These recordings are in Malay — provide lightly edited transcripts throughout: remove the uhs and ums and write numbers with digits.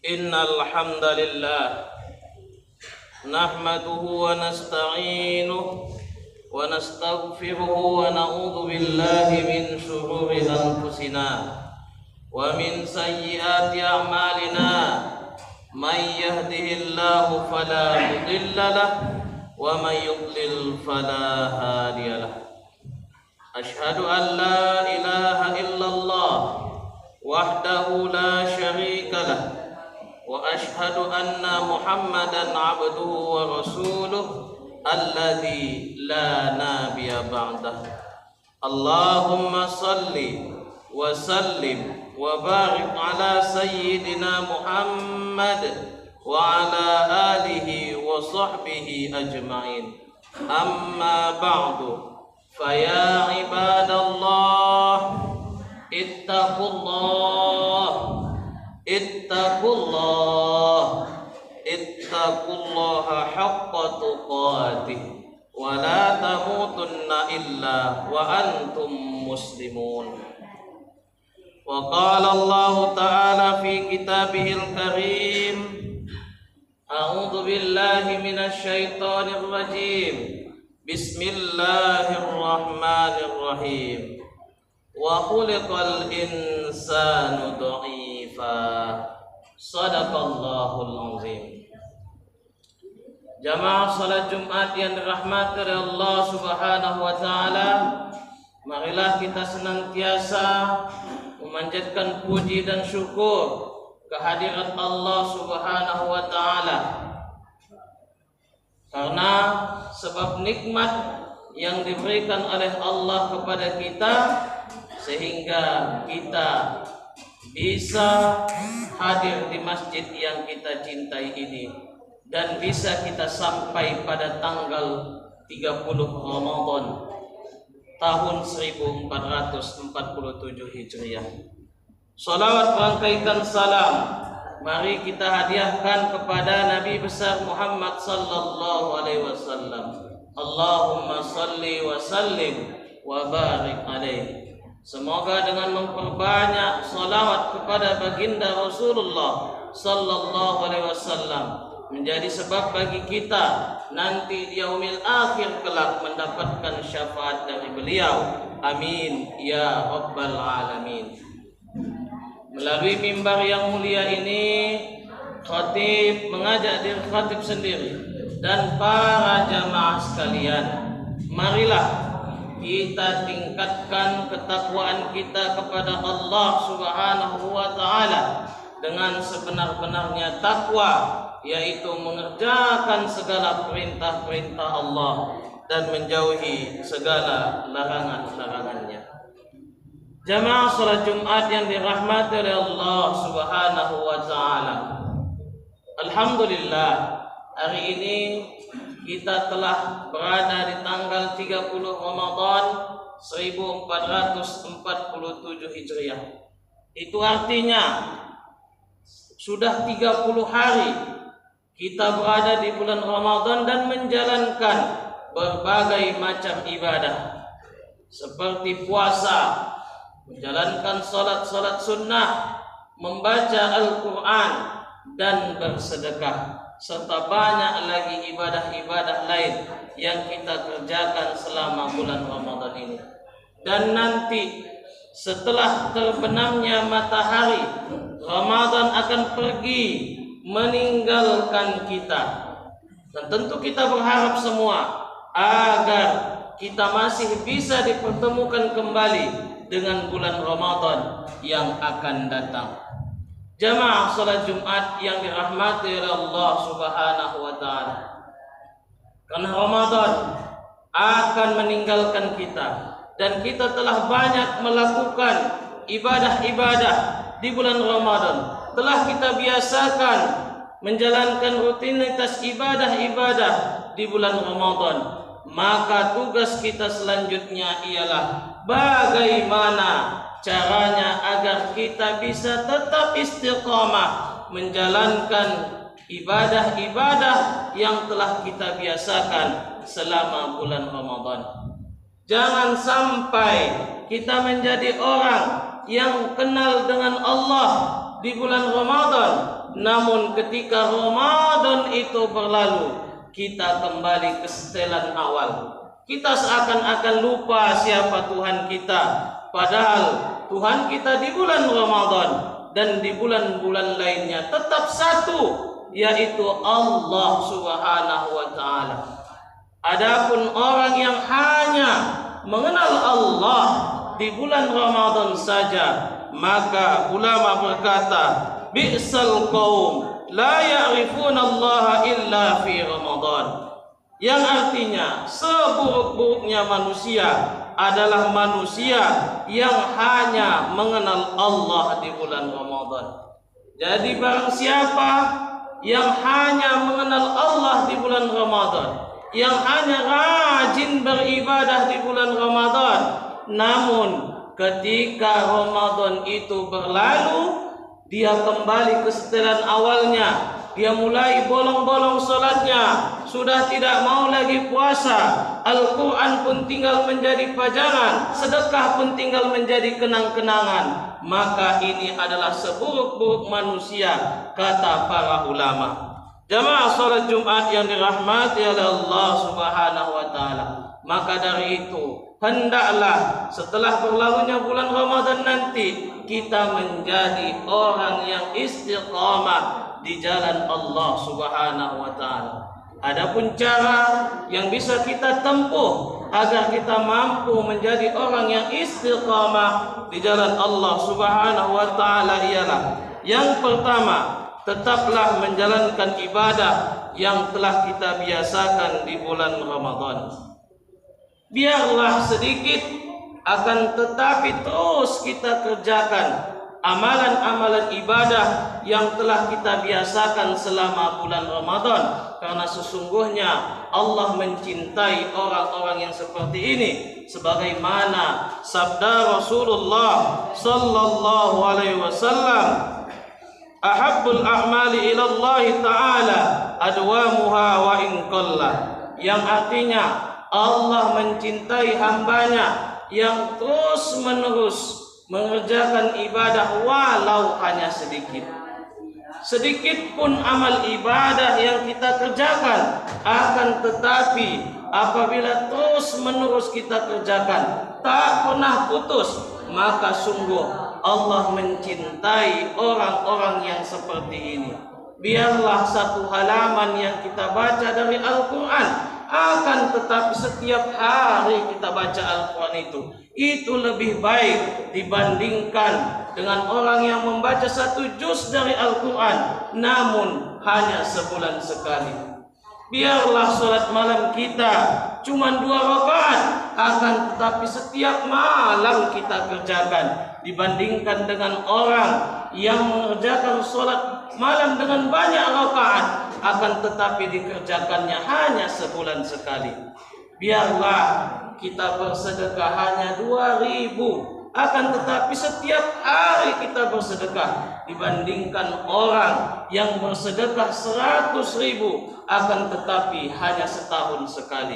Innal hamdalillah nahmaduhu wa nasta'inuhu wa nastaghfiruhu wa na'udzu billahi min shururi anfusina wa min sayyiati a'malina may yahdihillahu fala mudilla lahu wa may yudlil fala hadiya lahu. Ashhadu an la ilaha illallah wahdahu la syarika lahu wa ashhadu anna Muhammadan abduhu wa rasuluh alladzi la nabiyya ba'dah. Allahumma salli wa sallim wa barik ala sayyidina Muhammad wa ala alihi wa sahbihi ajma'in. Amma ba'du, faya ibadallah ittaqullaha haqqa tuqatih wa la tamutunna illa wa antum muslimun. Wa qala Allah ta'ala fi kitabihil karim, a'udzu billahi minasy syaithanir rajim. Bismillahirrahmanirrahim. Wa khuliqal insanu dha'ifa. Shadaqallahul azim. Jamaah salat Jumat yang dirahmati oleh Allah Subhanahu wa taala, marilah kita senantiasa memanjatkan puji dan syukur kehadirat Allah Subhanahu wa taala. Karena sebab nikmat yang diberikan oleh Allah kepada kita, sehingga kita bisa hadir di masjid yang kita cintai ini, dan bisa kita sampai pada tanggal 30 Ramadan tahun 1447 Hijriah. Salawat berangkaikan salam mari kita hadiahkan kepada Nabi besar Muhammad sallallahu alaihi wasallam. Allahumma salli wa sallim wa barik alaihi. Semoga dengan memperbanyak salawat kepada baginda Rasulullah sallallahu alaihi wasallam menjadi sebab bagi kita nanti di yaumil akhir kelak mendapatkan syafaat dari beliau. Amin ya rabbal alamin. Melalui mimbar yang mulia ini, khatib mengajak diri khatib sendiri dan para jamaah sekalian, marilah kita tingkatkan ketakwaan kita kepada Allah Subhanahu wa taala dengan sebenar-benarnya takwa, yaitu mengerjakan segala perintah-perintah Allah dan menjauhi segala larangan-larangannya. Jamaah salat Jumat yang dirahmati oleh Allah Subhanahu wa taala, alhamdulillah, hari ini kita telah berada di tanggal 30 Ramadan 1447 Hijriah. Itu artinya sudah 30 hari kita berada di bulan Ramadan dan menjalankan berbagai macam ibadah seperti puasa, menjalankan salat-salat sunnah, membaca Al-Quran dan bersedekah, serta banyak lagi ibadah-ibadah lain yang kita kerjakan selama bulan Ramadan ini. Dan nanti setelah terbenamnya matahari, Ramadan akan pergi meninggalkan kita. Dan tentu kita berharap semua agar kita masih bisa dipertemukan kembali dengan bulan Ramadan yang akan datang. Jamaah salat Jumat yang dirahmati oleh Allah Subhanahu wa taala, karena Ramadan akan meninggalkan kita dan kita telah banyak melakukan ibadah-ibadah di bulan Ramadan. Telah kita biasakan menjalankan rutinitas ibadah-ibadah di bulan Ramadan. Maka tugas kita selanjutnya ialah bagaimana caranya agar kita bisa tetap istiqamah menjalankan ibadah-ibadah yang telah kita biasakan selama bulan Ramadan. Jangan sampai kita menjadi orang yang kenal dengan Allah di bulan Ramadan namun ketika Ramadan itu berlalu, kita kembali ke setelan awal. Kita seakan-akan lupa siapa Tuhan kita, padahal Tuhan kita di bulan Ramadan dan di bulan-bulan lainnya tetap satu, yaitu Allah Subhanahu wa taala. Adapun orang yang hanya mengenal Allah di bulan Ramadan saja, maka ulama berkata, bi'sal qaum la ya'rifuna Allah illa fi Ramadan. Yang artinya seburuk-buruknya manusia adalah manusia yang hanya mengenal Allah di bulan Ramadan. Jadi barang siapa yang hanya mengenal Allah di bulan Ramadan, yang hanya rajin beribadah di bulan Ramadan, namun ketika Ramadan itu berlalu, dia kembali ke setelan awalnya. Dia mulai bolong-bolong salatnya, sudah tidak mau lagi puasa. Al-Quran pun tinggal menjadi pajangan, sedekah pun tinggal menjadi kenang-kenangan. Maka ini adalah seburuk-buruk manusia, kata para ulama. Jamaah salat Jumat yang dirahmati oleh Allah Subhanahu wa taala. Maka dari itu, hendaklah setelah berlalunya bulan Ramadan nanti kita menjadi orang yang istiqamah di jalan Allah Subhanahu wa taala. Adapun cara yang bisa kita tempuh agar kita mampu menjadi orang yang istiqamah di jalan Allah Subhanahu wa taala ialah, yang pertama, tetaplah menjalankan ibadah yang telah kita biasakan di bulan Ramadan. Biarlah sedikit, akan tetapi terus kita kerjakan amalan-amalan ibadah yang telah kita biasakan selama bulan Ramadan, karena sesungguhnya Allah mencintai orang-orang yang seperti ini, sebagaimana sabda Rasulullah sallallahu alaihi wasallam, ahabbul a'mali ila Allah taala adwamuha wa in qalla, yang artinya Allah mencintai hambanya yang terus menerus mengerjakan ibadah walau hanya sedikit. Sedikit pun amal ibadah yang kita kerjakan, akan tetapi apabila terus menerus kita kerjakan, tak pernah putus, maka sungguh Allah mencintai orang-orang yang seperti ini. Biarlah satu halaman yang kita baca dari Al-Quran, akan tetapi setiap hari kita baca Al-Quran itu lebih baik dibandingkan dengan orang yang membaca satu juz dari Al-Quran namun hanya sebulan sekali. Biarlah sholat malam kita cuma 2 rakaat, akan tetapi setiap malam kita kerjakan, dibandingkan dengan orang yang mengerjakan sholat malam dengan banyak rakaat, akan tetapi dikerjakannya hanya sebulan sekali. Biarlah kita bersedekah hanya 2.000, akan tetapi setiap hari kita bersedekah, dibandingkan orang yang bersedekah 100.000, akan tetapi hanya setahun sekali.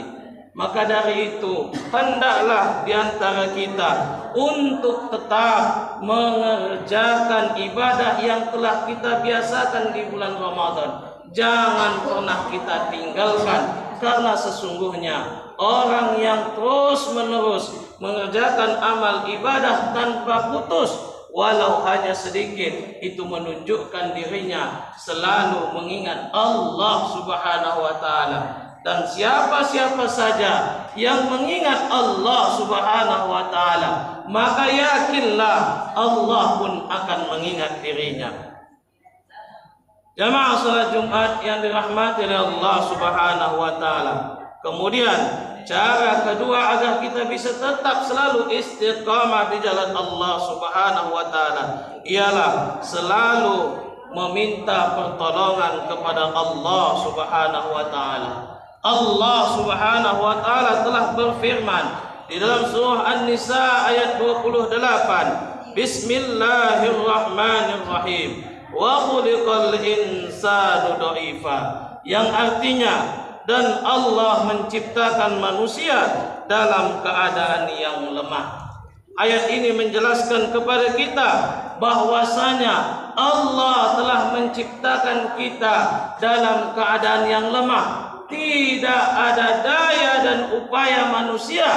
Maka dari itu, hendaklah di antara kita untuk tetap mengerjakan ibadah yang telah kita biasakan di bulan Ramadan. Jangan pernah kita tinggalkan, karena sesungguhnya orang yang terus-menerus mengerjakan amal ibadah tanpa putus, walau hanya sedikit, itu menunjukkan dirinya selalu mengingat Allah Subhanahu wa taala. Dan siapa-siapa saja yang mengingat Allah Subhanahu wa taala, maka yakinlah Allah pun akan mengingat dirinya. Jamaah salat Jumat yang dirahmati oleh Allah Subhanahu wa taala. Kemudian cara kedua agar kita bisa tetap selalu istiqamah di jalan Allah Subhanahu wa taala ialah selalu meminta pertolongan kepada Allah Subhanahu wa taala. Allah Subhanahu wa taala telah berfirman di dalam surah An-Nisa ayat 28, Bismillahirrahmanirrahim, wa khuliqal insanu dha'ifa, yang artinya, dan Allah menciptakan manusia dalam keadaan yang lemah. Ayat ini menjelaskan kepada kita bahwasanya Allah telah menciptakan kita dalam keadaan yang lemah. Tidak ada daya dan upaya manusia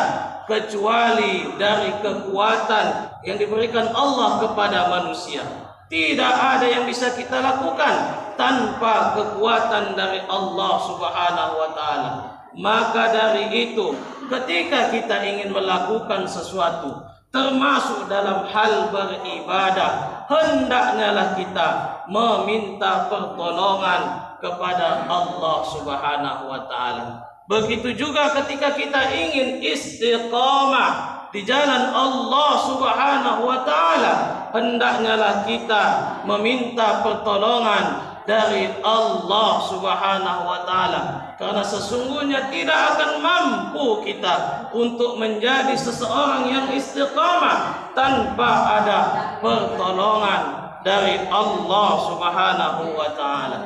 kecuali dari kekuatan yang diberikan Allah kepada manusia. Tidak ada yang bisa kita lakukan tanpa kekuatan dari Allah Subhanahu wa taala. Maka dari itu, ketika kita ingin melakukan sesuatu, termasuk dalam hal beribadah, hendaknya kita meminta pertolongan kepada Allah Subhanahu wa taala. Begitu juga ketika kita ingin istiqamah di jalan Allah Subhanahu wa taala, hendaknya kita meminta pertolongan dari Allah Subhanahu wa taala, karena sesungguhnya tidak akan mampu kita untuk menjadi seseorang yang istiqamah tanpa ada pertolongan dari Allah Subhanahu wa taala.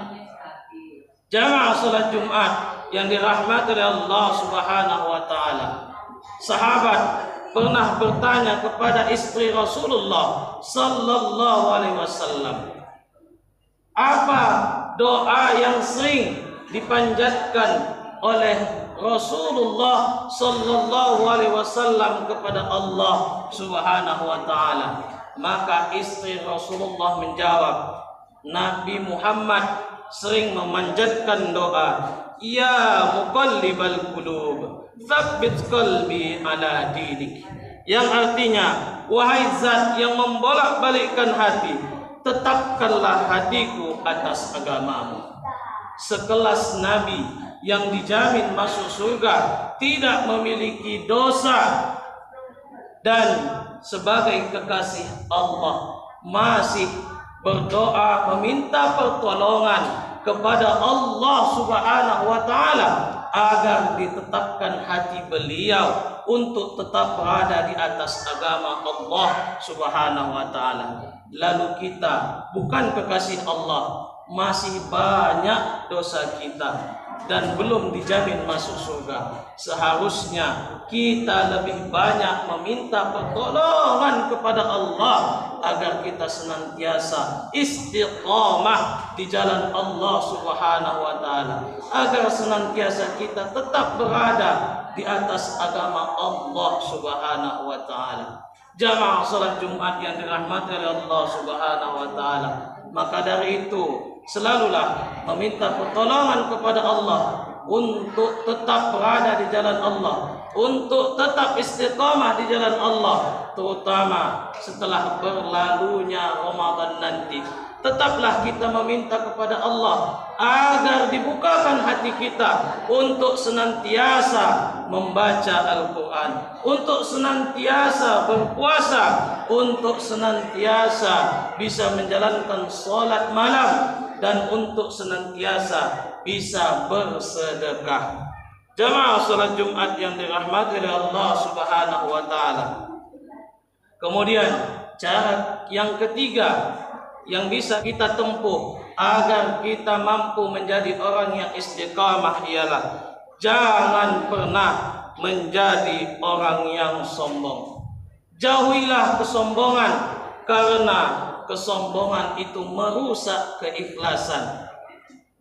Jamaah salat Jumat yang dirahmati oleh Allah Subhanahu wa taala, sahabat pernah bertanya kepada istri Rasulullah sallallahu alaihi wasallam, apa doa yang sering dipanjatkan oleh Rasulullah sallallahu alaihi wasallam kepada Allah Subhanahu wa taala? Maka istri Rasulullah menjawab, Nabi Muhammad sering memanjatkan doa, ya muqallibal qulub, tsabbit qalbi ala dinik, yang artinya, wahai zat yang membolak-balikkan hati, tetapkanlah hatiku atas agamamu. Sekelas Nabi yang dijamin masuk surga, tidak memiliki dosa, dan sebagai kekasih Allah masih berdoa meminta pertolongan kepada Allah Subhanahu wa taala agar ditetapkan hati beliau untuk tetap berada di atas agama Allah Subhanahu wa taala. Lalu kita bukan kekasih Allah, masih banyak dosa kita dan belum dijamin masuk surga. Seharusnya kita lebih banyak meminta pertolongan kepada Allah agar kita senantiasa istiqamah di jalan Allah Subhanahu wa taala, agar senantiasa kita tetap berada di atas agama Allah Subhanahu wa taala. Jamaah salat Jumat yang dirahmati oleh Allah Subhanahu wa taala, maka dari itu selalulah meminta pertolongan kepada Allah untuk tetap berada di jalan Allah, untuk tetap istiqamah di jalan Allah, terutama setelah berlalunya Ramadan nanti. Tetaplah kita meminta kepada Allah agar dibukakan hati kita untuk senantiasa membaca Al-Quran, untuk senantiasa berpuasa, untuk senantiasa bisa menjalankan sholat malam, dan untuk senantiasa bisa bersedekah. Jamaah salat Jumat yang dirahmati oleh Allah Subhanahu wa taala. Kemudian cara yang ketiga yang bisa kita tempuh agar kita mampu menjadi orang yang istiqamah ialah jangan pernah menjadi orang yang sombong. Jauhilah kesombongan, karena kesombongan itu merusak keikhlasan,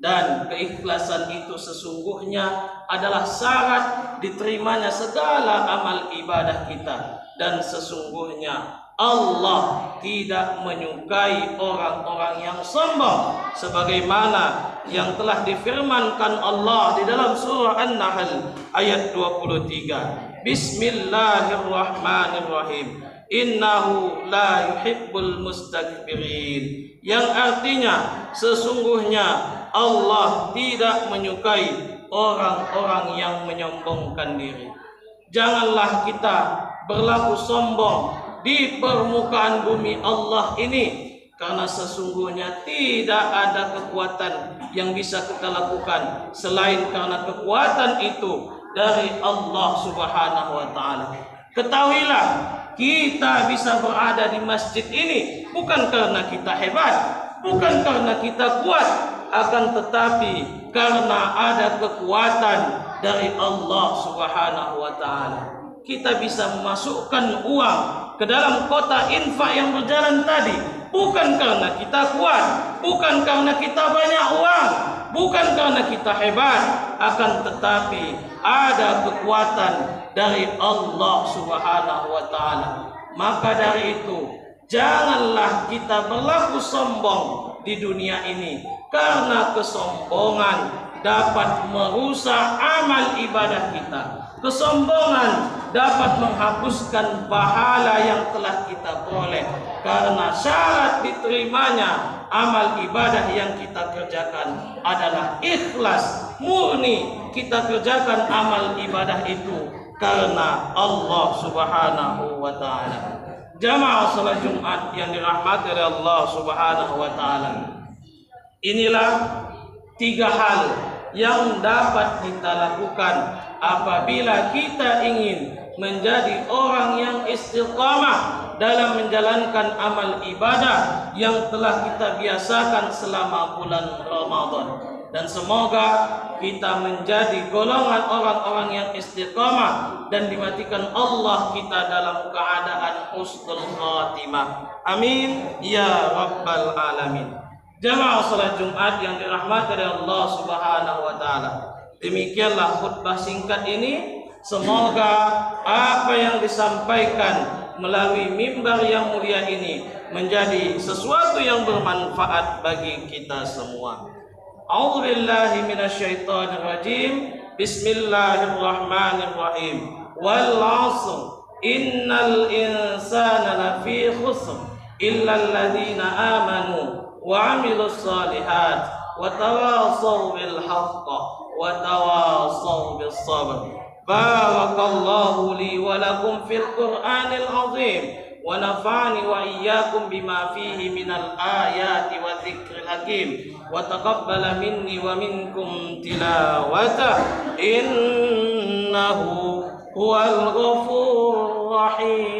dan keikhlasan itu sesungguhnya adalah syarat diterimanya segala amal ibadah kita. Dan sesungguhnya Allah tidak menyukai orang-orang yang sombong, sebagaimana yang telah difirmankan Allah di dalam surah An-Nahl ayat 23. Bismillahirrahmanirrahim. Innahu la yuhibbul mustakbirin, yang artinya sesungguhnya Allah tidak menyukai orang-orang yang menyombongkan diri. Janganlah kita berlaku sombong di permukaan bumi Allah ini, karena sesungguhnya tidak ada kekuatan yang bisa kita lakukan selain karena kekuatan itu dari Allah Subhanahu wa taala. Ketahuilah, kita bisa berada di masjid ini bukan karena kita hebat, bukan karena kita kuat, akan tetapi karena ada kekuatan dari Allah Subhanahu wa taala. Kita bisa memasukkan uang ke dalam kotak infak yang berjalan tadi bukan karena kita kuat, bukan karena kita banyak uang, bukan karena kita hebat, akan tetapi ada kekuatan dari Allah Subhanahu wa taala. Maka dari itu, janganlah kita berlaku sombong di dunia ini, karena kesombongan dapat merusak amal ibadah kita. Kesombongan dapat menghapuskan pahala yang telah kita peroleh, karena syarat diterimanya amal ibadah yang kita kerjakan adalah ikhlas, murni kita kerjakan amal ibadah itu karena Allah Subhanahu wa taala. Jamaah salat Jumat yang dirahmati oleh Allah Subhanahu wa taala. Inilah 3 hal yang dapat kita lakukan apabila kita ingin menjadi orang yang istiqamah dalam menjalankan amal ibadah yang telah kita biasakan selama bulan Ramadan. Dan semoga kita menjadi golongan orang-orang yang istiqamah dan dimatikan Allah kita dalam keadaan husnul khatimah. Amin ya rabbal alamin. Jamaah salat Jumat yang dirahmati oleh Allah Subhanahu wa taala. Demikianlah khutbah singkat ini. Semoga apa yang disampaikan melalui mimbar yang mulia ini menjadi sesuatu yang bermanfaat bagi kita semua. A'udzu billahi minasyaitonir rajim. Bismillahirrahmanirrahim. Wal 'ashr innal insana lafi khusr illa alladziina aamanu wa 'amilus shalihat wa tawashaw bil haqq wa tawashaw bis sabr. Barakallahu li wa lakum fil Qur'anil 'azim. ونفعني وإياكم بما فيه من الآيات والذكر الحكيم وتقبل مني ومنكم تلاوته إنه هو الغفور الرحيم.